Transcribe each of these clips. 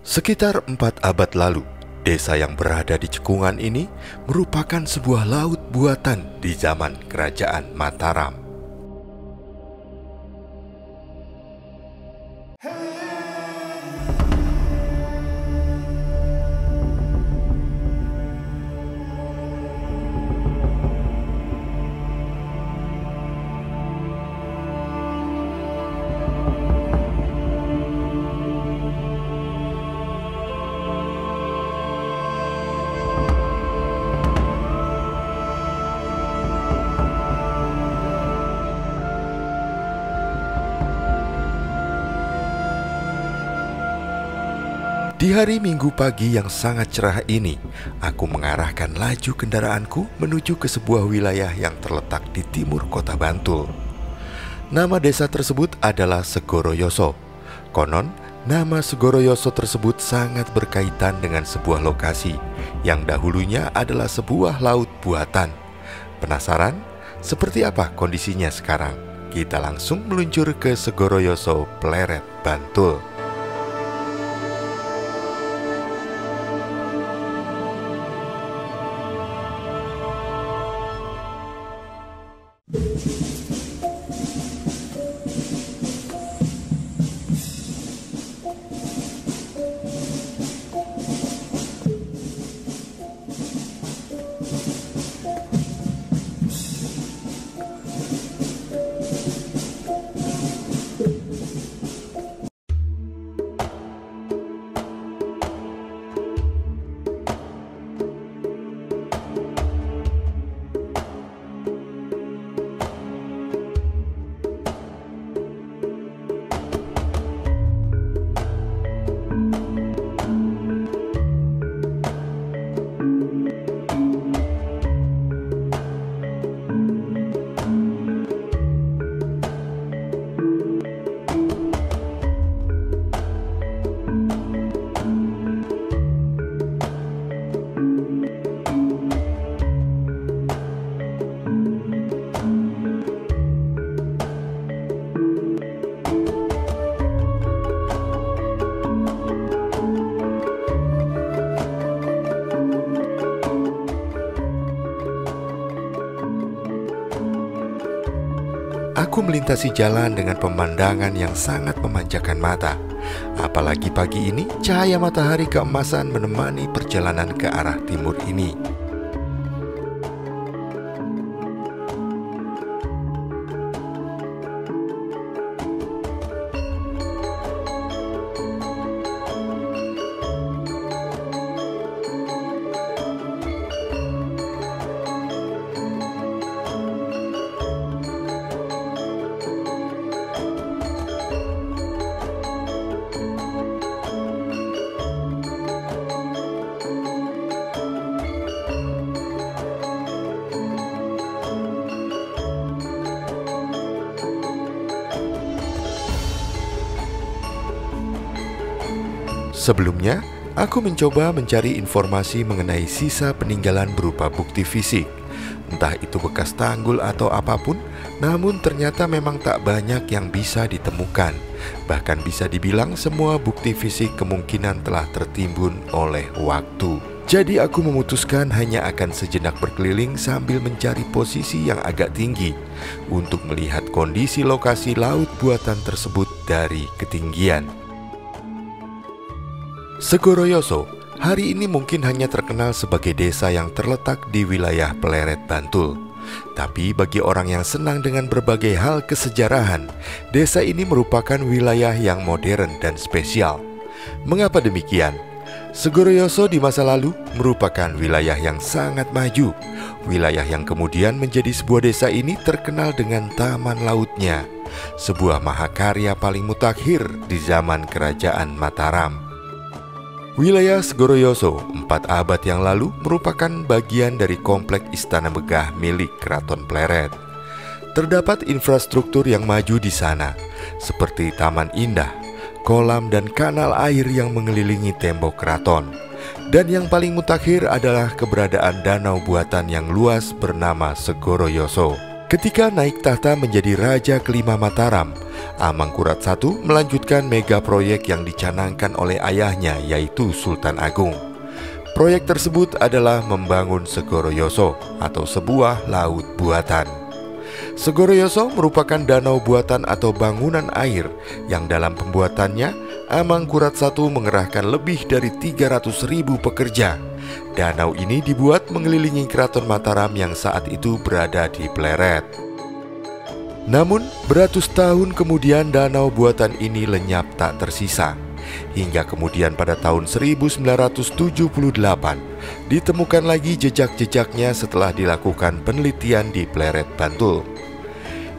Sekitar 4 abad lalu, desa yang berada di cekungan ini merupakan sebuah laut buatan di zaman Kerajaan Mataram. Di hari Minggu pagi yang sangat cerah ini, aku mengarahkan laju kendaraanku menuju ke sebuah wilayah yang terletak di timur kota Bantul. Nama desa tersebut adalah Segoroyoso. Konon, nama Segoroyoso tersebut sangat berkaitan dengan sebuah lokasi yang dahulunya adalah sebuah laut buatan. Penasaran? Seperti apa kondisinya sekarang? Kita langsung meluncur ke Segoroyoso, Pleret, Bantul. Aku melintasi jalan dengan pemandangan yang sangat memanjakan mata. Apalagi pagi ini, cahaya matahari keemasan menemani perjalanan ke arah timur ini. Sebelumnya, aku mencoba mencari informasi mengenai sisa peninggalan berupa bukti fisik. Entah itu bekas tanggul atau apapun, namun ternyata memang tak banyak yang bisa ditemukan. Bahkan bisa dibilang semua bukti fisik kemungkinan telah tertimbun oleh waktu. Jadi aku memutuskan hanya akan sejenak berkeliling sambil mencari posisi yang agak tinggi untuk melihat kondisi lokasi laut buatan tersebut dari ketinggian. Segoroyoso hari ini mungkin hanya terkenal sebagai desa yang terletak di wilayah Pleret, Bantul. Tapi bagi orang yang senang dengan berbagai hal kesejarahan, desa ini merupakan wilayah yang modern dan spesial. Mengapa demikian? Segoroyoso di masa lalu merupakan wilayah yang sangat maju. Wilayah yang kemudian menjadi sebuah desa ini terkenal dengan taman lautnya, sebuah mahakarya paling mutakhir di zaman Kerajaan Mataram. Wilayah Segoroyoso 4 abad yang lalu merupakan bagian dari komplek istana megah milik Keraton Pleret. Terdapat infrastruktur yang maju di sana, seperti taman indah, kolam dan kanal air yang mengelilingi tembok keraton. Dan yang paling mutakhir adalah keberadaan danau buatan yang luas bernama Segoroyoso. Ketika naik tahta menjadi raja kelima Mataram, Amangkurat I melanjutkan mega proyek yang dicanangkan oleh ayahnya, yaitu Sultan Agung. Proyek tersebut adalah membangun Segoroyoso atau sebuah laut buatan. Segoroyoso merupakan danau buatan atau bangunan air yang dalam pembuatannya Amangkurat I mengerahkan lebih dari 300.000 pekerja. Danau ini dibuat mengelilingi Keraton Mataram yang saat itu berada di Pleret. Namun, beratus tahun kemudian danau buatan ini lenyap tak tersisa. Hingga kemudian pada tahun 1978 ditemukan lagi jejak-jejaknya setelah dilakukan penelitian di Pleret, Bantul.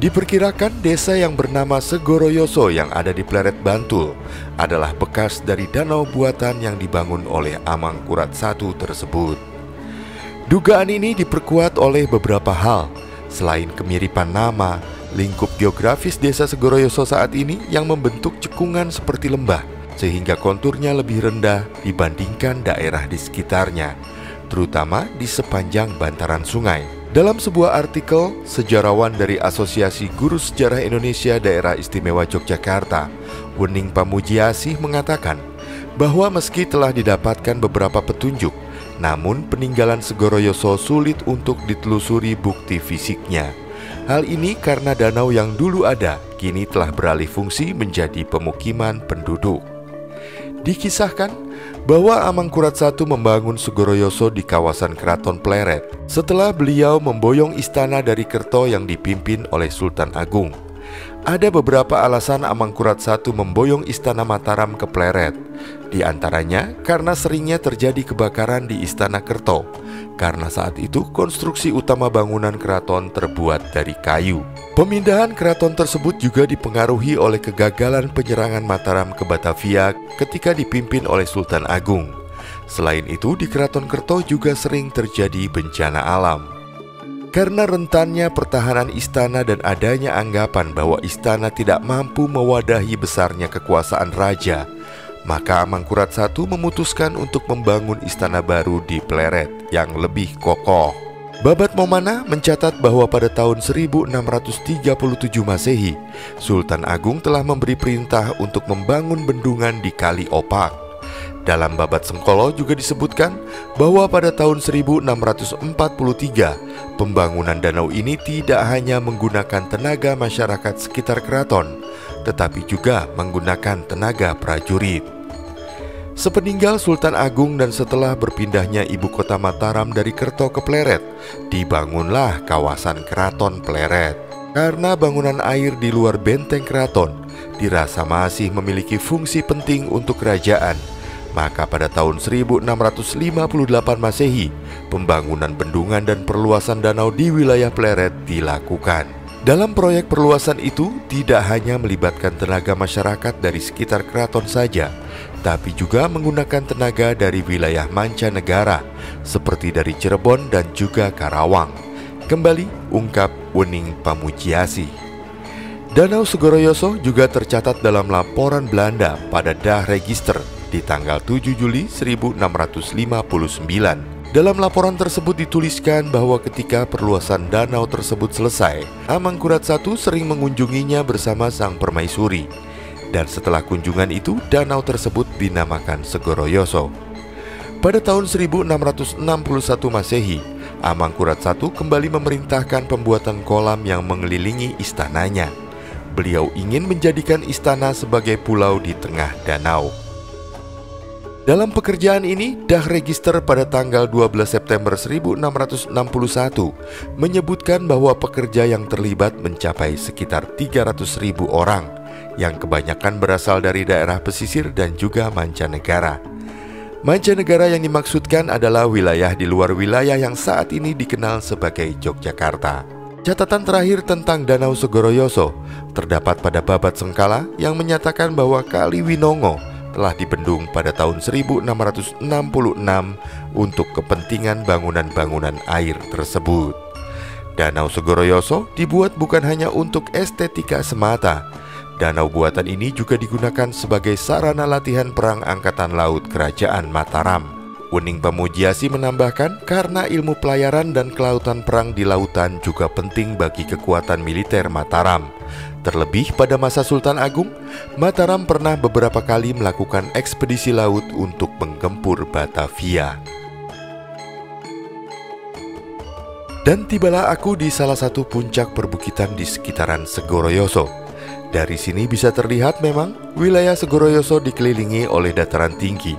Diperkirakan desa yang bernama Segoroyoso yang ada di Pleret, Bantul adalah bekas dari danau buatan yang dibangun oleh Amangkurat I tersebut. Dugaan ini diperkuat oleh beberapa hal, selain kemiripan nama, lingkup geografis desa Segoroyoso saat ini yang membentuk cekungan seperti lembah, sehingga konturnya lebih rendah dibandingkan daerah di sekitarnya, terutama di sepanjang bantaran sungai. Dalam sebuah artikel, sejarawan dari Asosiasi Guru Sejarah Indonesia Daerah Istimewa Yogyakarta, Wening Pamujiasih mengatakan bahwa meski telah didapatkan beberapa petunjuk, namun peninggalan Segoroyoso sulit untuk ditelusuri bukti fisiknya. Hal ini karena danau yang dulu ada kini telah beralih fungsi menjadi pemukiman penduduk. Dikisahkan bahwa Amangkurat I membangun Segoroyoso di kawasan Keraton Pleret setelah beliau memboyong istana dari Kerto yang dipimpin oleh Sultan Agung. Ada beberapa alasan Amangkurat I memboyong istana Mataram ke Pleret. Di antaranya karena seringnya terjadi kebakaran di istana Kerto, karena saat itu konstruksi utama bangunan keraton terbuat dari kayu. Pemindahan keraton tersebut juga dipengaruhi oleh kegagalan penyerangan Mataram ke Batavia ketika dipimpin oleh Sultan Agung. Selain itu, di Keraton Kerto juga sering terjadi bencana alam. Karena rentannya pertahanan istana dan adanya anggapan bahwa istana tidak mampu mewadahi besarnya kekuasaan raja, maka Amangkurat I memutuskan untuk membangun istana baru di Pleret yang lebih kokoh. Babat Momana mencatat bahwa pada tahun 1637 Masehi, Sultan Agung telah memberi perintah untuk membangun bendungan di Kali Opak. Dalam Babat Sengkolo juga disebutkan bahwa pada tahun 1643, pembangunan danau ini tidak hanya menggunakan tenaga masyarakat sekitar keraton, tetapi juga menggunakan tenaga prajurit. Sepeninggal Sultan Agung dan setelah berpindahnya ibu kota Mataram dari Kerto ke Pleret, dibangunlah kawasan Keraton Pleret. Karena bangunan air di luar benteng keraton dirasa masih memiliki fungsi penting untuk kerajaan, maka pada tahun 1658 Masehi, pembangunan bendungan dan perluasan danau di wilayah Pleret dilakukan. Dalam proyek perluasan itu tidak hanya melibatkan tenaga masyarakat dari sekitar keraton saja, tapi juga menggunakan tenaga dari wilayah mancanegara seperti dari Cirebon dan juga Karawang. Kembali ungkap Wening Pamujiasih. Danau Segoroyoso juga tercatat dalam laporan Belanda pada Dagregister di tanggal 7 Juli 1659. Dalam laporan tersebut dituliskan bahwa ketika perluasan danau tersebut selesai, Amangkurat I sering mengunjunginya bersama sang permaisuri. Dan setelah kunjungan itu, danau tersebut dinamakan Segoroyoso. Pada tahun 1661 Masehi, Amangkurat I kembali memerintahkan pembuatan kolam yang mengelilingi istananya. Beliau ingin menjadikan istana sebagai pulau di tengah danau. Dalam pekerjaan ini, Dagregister pada tanggal 12 September 1661 menyebutkan bahwa pekerja yang terlibat mencapai sekitar 300.000 orang, yang kebanyakan berasal dari daerah pesisir dan juga mancanegara. Mancanegara yang dimaksudkan adalah wilayah di luar wilayah yang saat ini dikenal sebagai Yogyakarta. Catatan terakhir tentang Danau Segoroyoso terdapat pada Babat Sengkala yang menyatakan bahwa Kali Winongo telah dibendung pada tahun 1666 untuk kepentingan bangunan-bangunan air tersebut. Danau Segoroyoso dibuat bukan hanya untuk estetika semata. Danau buatan ini juga digunakan sebagai sarana latihan perang Angkatan Laut Kerajaan Mataram. Wening Pamujiasih menambahkan karena ilmu pelayaran dan kelautan perang di lautan juga penting bagi kekuatan militer Mataram. Terlebih pada masa Sultan Agung, Mataram pernah beberapa kali melakukan ekspedisi laut untuk menggempur Batavia. Dan tibalah aku di salah satu puncak perbukitan di sekitaran Segoroyoso. Dari sini bisa terlihat memang wilayah Segoroyoso dikelilingi oleh dataran tinggi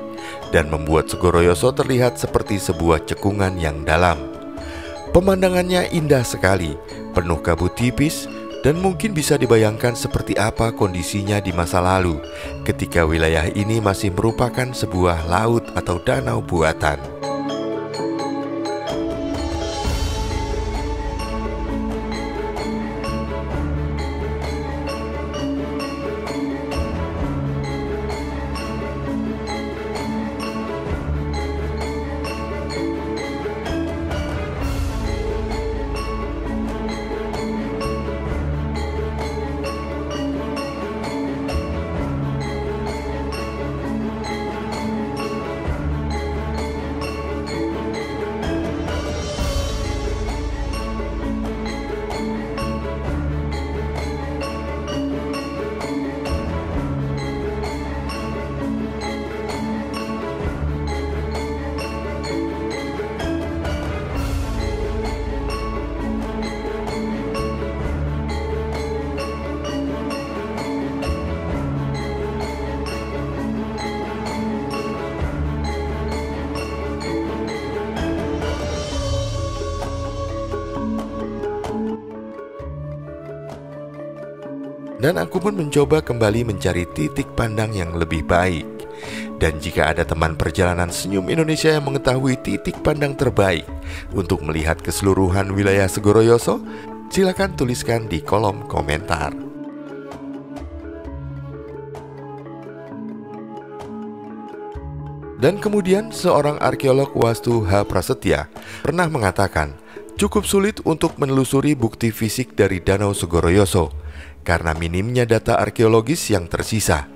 dan membuat Segoroyoso terlihat seperti sebuah cekungan yang dalam. Pemandangannya indah sekali, penuh kabut tipis, dan mungkin bisa dibayangkan seperti apa kondisinya di masa lalu ketika wilayah ini masih merupakan sebuah laut atau danau buatan. Dan aku pun mencoba kembali mencari titik pandang yang lebih baik. Dan jika ada teman perjalanan Senyum Indonesia yang mengetahui titik pandang terbaik untuk melihat keseluruhan wilayah Segoroyoso, silakan tuliskan di kolom komentar. Dan kemudian seorang arkeolog Wastu H. Prasetya pernah mengatakan, cukup sulit untuk menelusuri bukti fisik dari Danau Segoroyoso karena minimnya data arkeologis yang tersisa.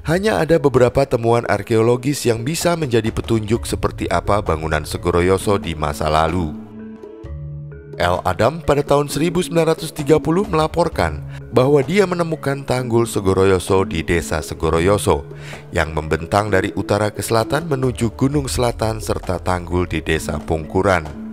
Hanya ada beberapa temuan arkeologis yang bisa menjadi petunjuk seperti apa bangunan Segoroyoso di masa lalu. L. Adam pada tahun 1930 melaporkan bahwa dia menemukan tanggul Segoroyoso di desa Segoroyoso yang membentang dari utara ke selatan menuju Gunung Selatan serta tanggul di desa Pungkuran.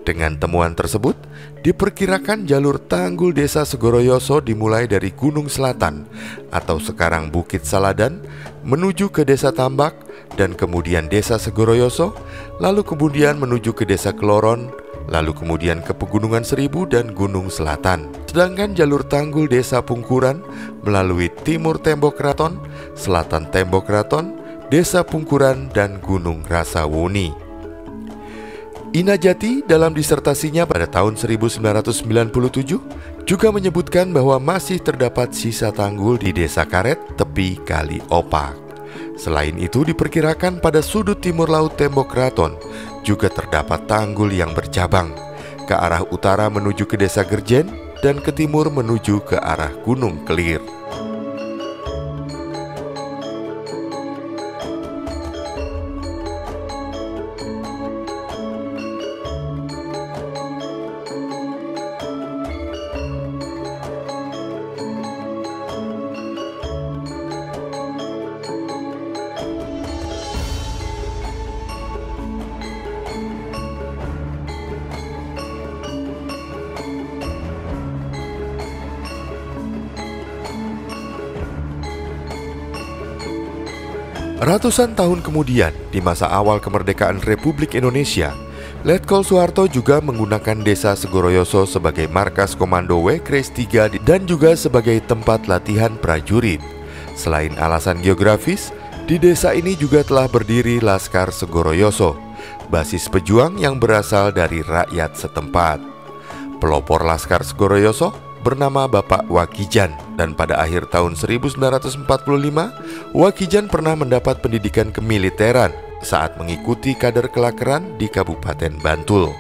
Dengan temuan tersebut, diperkirakan jalur tanggul desa Segoroyoso dimulai dari Gunung Selatan atau sekarang Bukit Saladan menuju ke desa Tambak dan kemudian desa Segoroyoso, lalu kemudian menuju ke desa Kloron, lalu kemudian ke Pegunungan Seribu dan Gunung Selatan. Sedangkan jalur tanggul desa Pungkuran melalui timur Tembok Keraton, selatan Tembok Keraton, desa Pungkuran dan Gunung Rasawuni. Ina Jati dalam disertasinya pada tahun 1997 juga menyebutkan bahwa masih terdapat sisa tanggul di desa Karet, tepi Kali Opak. Selain itu diperkirakan pada sudut timur laut Tembok Keraton juga terdapat tanggul yang bercabang ke arah utara menuju ke desa Gerjen dan ke timur menuju ke arah Gunung Kelir. Ratusan tahun kemudian, di masa awal kemerdekaan Republik Indonesia, Letkol Soeharto juga menggunakan desa Segoroyoso sebagai markas Komando Wekres 3 dan juga sebagai tempat latihan prajurit. Selain alasan geografis, di desa ini juga telah berdiri Laskar Segoroyoso, basis pejuang yang berasal dari rakyat setempat. Pelopor Laskar Segoroyoso bernama Bapak Wakijan, dan pada akhir tahun 1945 Wakijan pernah mendapat pendidikan kemiliteran saat mengikuti kader kelakeran di Kabupaten Bantul.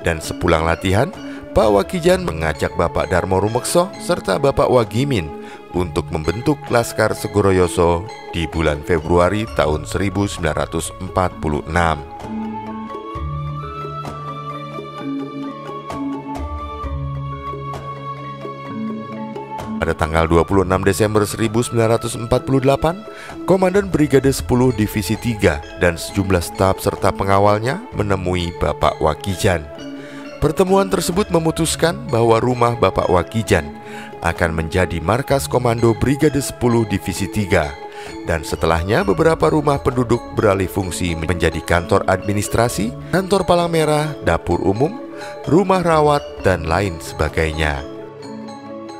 Dan sepulang latihan, Pak Wakijan mengajak Bapak Darmo Rumekso serta Bapak Wagimin untuk membentuk Laskar Segoroyoso di bulan Februari tahun 1946. Pada tanggal 26 Desember 1948, Komandan Brigade 10 Divisi 3 dan sejumlah staf serta pengawalnya menemui Bapak Wakijan. Pertemuan tersebut memutuskan bahwa rumah Bapak Wakijan akan menjadi markas komando Brigade 10 Divisi 3, dan setelahnya beberapa rumah penduduk beralih fungsi menjadi kantor administrasi, kantor palang merah, dapur umum, rumah rawat, dan lain sebagainya.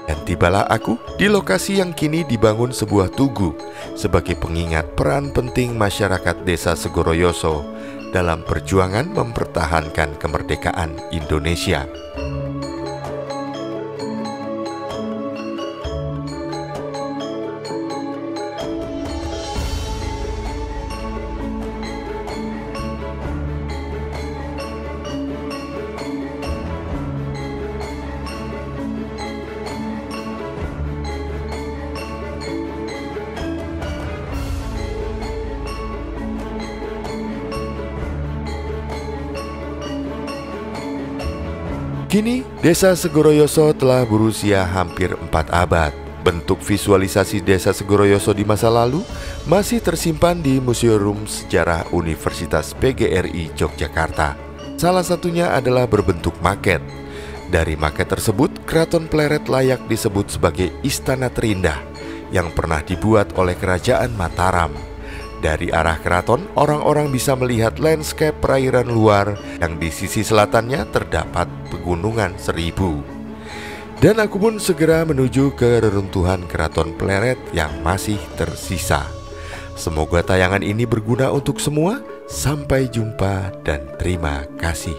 Dan tibalah aku di lokasi yang kini dibangun sebuah tugu sebagai pengingat peran penting masyarakat Desa Segoroyoso dalam perjuangan mempertahankan kemerdekaan Indonesia. Kini, Desa Segoroyoso telah berusia hampir 4 abad. Bentuk visualisasi Desa Segoroyoso di masa lalu masih tersimpan di Museum Sejarah Universitas PGRI Yogyakarta. Salah satunya adalah berbentuk maket. Dari maket tersebut, Keraton Pleret layak disebut sebagai Istana Terindah yang pernah dibuat oleh Kerajaan Mataram. Dari arah keraton, orang-orang bisa melihat landscape perairan luar yang di sisi selatannya terdapat pegunungan Seribu. Dan aku pun segera menuju ke reruntuhan Keraton Pleret yang masih tersisa. Semoga tayangan ini berguna untuk semua. Sampai jumpa dan terima kasih.